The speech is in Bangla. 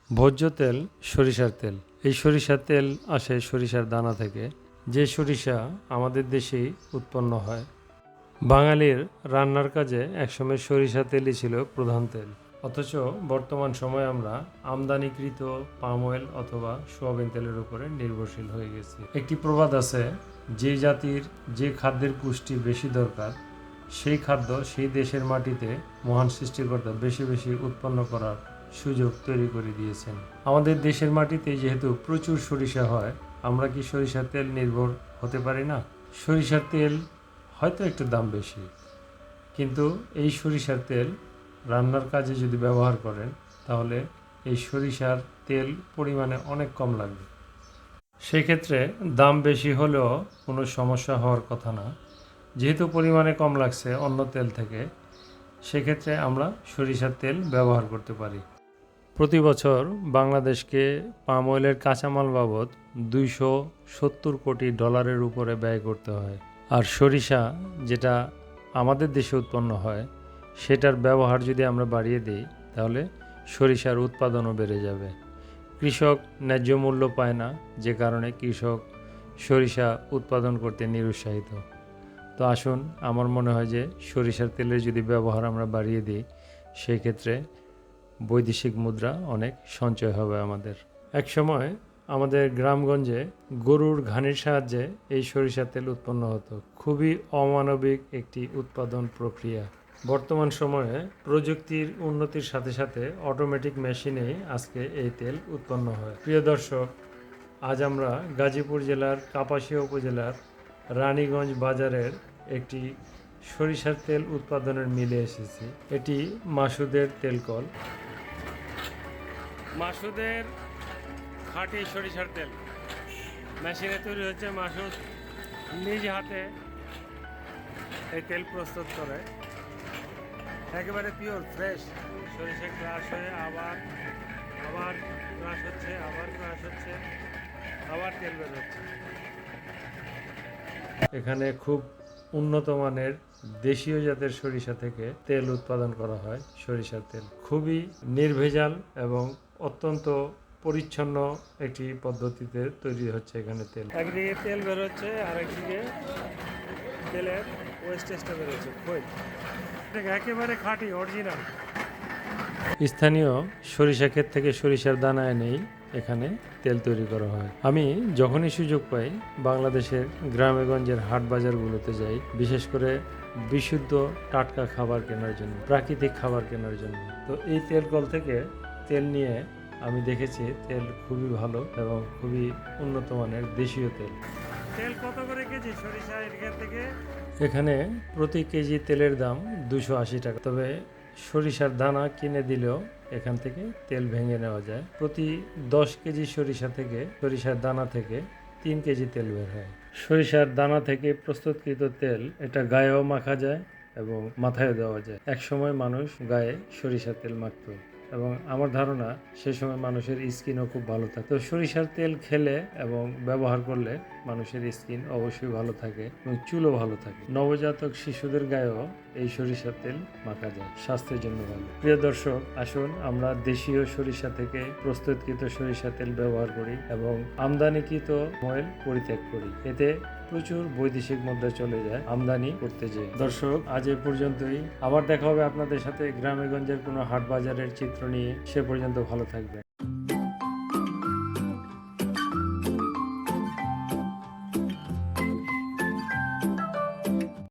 ভোজ্য তেল সরিষার তেল। এই সরিষার তেল আসে সরিষার দানা থেকে, যে সরিষা আমাদের দেশেই উৎপন্ন হয়। বাঙালির রান্নার কাজে একসময় সরিষা তেলই ছিল প্রধান তেল, অথচ বর্তমান সময়ে আমরা আমদানিকৃত পাম অয়েল অথবা সোয়াবিন তেলের উপরে নির্ভরশীল হয়ে গেছি। একটি প্রবাদ আছে, যে জাতির যে খাদ্যের পুষ্টি বেশি দরকার সেই খাদ্য সেই দেশের মাটিতে মহান সৃষ্টিকর্তা বেশি বেশি উৎপন্ন করার সুযোগ তৈরি করে দিয়েছেন। আমাদের দেশের মাটিতে যেহেতু প্রচুর সরিষা হয়, আমরা কি সরিষার তেল নির্ভর হতে পারি না? সরিষার তেল হয়তো একটু দাম বেশি, কিন্তু এই সরিষার তেল রান্নার কাজে যদি ব্যবহার করেন তাহলে এই সরিষার তেল পরিমাণে অনেক কম লাগবে। সেক্ষেত্রে দাম বেশি হলেও কোনো সমস্যা হওয়ার কথা না, যেহেতু পরিমাণে কম লাগছে অন্য তেল থেকে, সেক্ষেত্রে আমরা সরিষার তেল ব্যবহার করতে পারি। প্রতি বছর বাংলাদেশকে পাম অয়েলের কাঁচামাল বাবদ $270 কোটি উপরে ব্যয় করতে হয়। আর সরিষা যেটা আমাদের দেশে উৎপন্ন হয় সেটার ব্যবহার যদি আমরা বাড়িয়ে দিই তাহলে সরিষার উৎপাদনও বেড়ে যাবে। কৃষক ন্যায্য মূল্য পায় না, যে কারণে কৃষক সরিষা উৎপাদন করতে নিরুৎসাহিত। তো আসুন, আমার মনে হয় যে সরিষার তেলের যদি ব্যবহার আমরা বাড়িয়ে দিই সেই ক্ষেত্রে বৈদেশিক মুদ্রা অনেক সঞ্চয় হবে আমাদের। এক সময় আমাদের গ্রামগঞ্জে গরুর ঘানির সাহায্যে এই সরিষার তেল উৎপন্ন হতো। খুবই অমানবিক একটি উৎপাদন প্রক্রিয়া। বর্তমান সময়ে প্রযুক্তির উন্নতির সাথে সাথে অটোমেটিক মেশিনেই আজকে এই তেল উৎপন্ন হয়। প্রিয় দর্শক, আজ আমরা গাজীপুর জেলার কাপাসিয়া উপজেলার রানীগঞ্জ বাজারের একটি সরিষার তেল উৎপাদনের মিলে এসেছি। এটি মাসুদের তেলকল। মাসুদের খাঁটি সরিষার তেল মেশিনে তৈরি হচ্ছে। মাসুদ নিজ হাতে এই তেল প্রস্তুত করে, একেবারে পিওর ফ্রেশ সরিষা ক্রাশ হয়ে আবার ক্রাশ হচ্ছে, আবার তেল বের হচ্ছে। এখানে খুব উন্নত মানের দেশীয় জাতের সরিষা থেকে তেল উৎপাদন করা হয়। সরিষার তেল খুবই নির্ভেজাল এবং অত্যন্ত পরিচ্ছন্ন একটি পদ্ধতিতে তৈরি হচ্ছে এখানে তেল। একদিকে তেল বের হচ্ছে আর একদিকে তেলের ওয়েস্টেজটা বের হচ্ছে। একেবারে খাঁটি অরিজিনাল স্থানীয় সরিষা ক্ষেত থেকে সরিষার দানা এনেই এখানে তেল তৈরি করা হয়। আমি যখনই সুযোগ পাই বাংলাদেশের গ্রামেগঞ্জের হাট বাজারগুলোতে যাই, বিশেষ করে বিশুদ্ধ টাটকা খাবার কেনার জন্য, প্রাকৃতিক খাবার কেনার জন্য। তো এই তেল কল থেকে তেল নিয়ে আমি দেখেছি তেল খুবই ভালো এবং খুবই উন্নত মানের দেশীয় তেল। তেল কত করে কেজি সরিষা এখান থেকে? এখানে প্রতি কেজি তেলের দাম 280 টাকা। তবে সরিষার দানা কিনে দিলেও এখান থেকে তেল ভেঙে নেওয়া যায়। প্রতি 10 কেজি সরিষার দানা থেকে 3 কেজি তেল বের হয়। সরিষার দানা থেকে প্রস্তুতকৃত তেল এটা গায়েও মাখা যায় এবং মাথায় দেওয়া যায়। এক সময় মানুষ গায়ে সরিষার তেল মাখত এবং আমার ধারণা সে সময় মানুষের স্কিনও খুব ভালো থাকে। তো সরিষার তেল খেলে এবং ব্যবহার করলে মানুষের স্কিন অবশ্যই ভালো থাকে এবং চুলও ভালো থাকে। নবজাতক শিশুদের গায়েও এই সরিষার তেল মাখা যায়, স্বাস্থ্যের জন্য ভালো। প্রিয় দর্শক, আসুন আমরা দেশীয় সরিষা থেকে প্রস্তুতকৃত সরিষা তেল ব্যবহার করি এবং আমদানিকৃত অয়েল পরিত্যাগ করি। এতে প্রচুর বৈদেশিক মুদ্রা চলে যায় আমদানি করতে যেয়ে। দর্শক, আজ এ পর্যন্তই। আবার দেখা হবে আপনাদের সাথে গ্রামেগঞ্জের কোনো হাট বাজারের চিত্র নিয়ে। সে পর্যন্ত ভালো থাকবেন।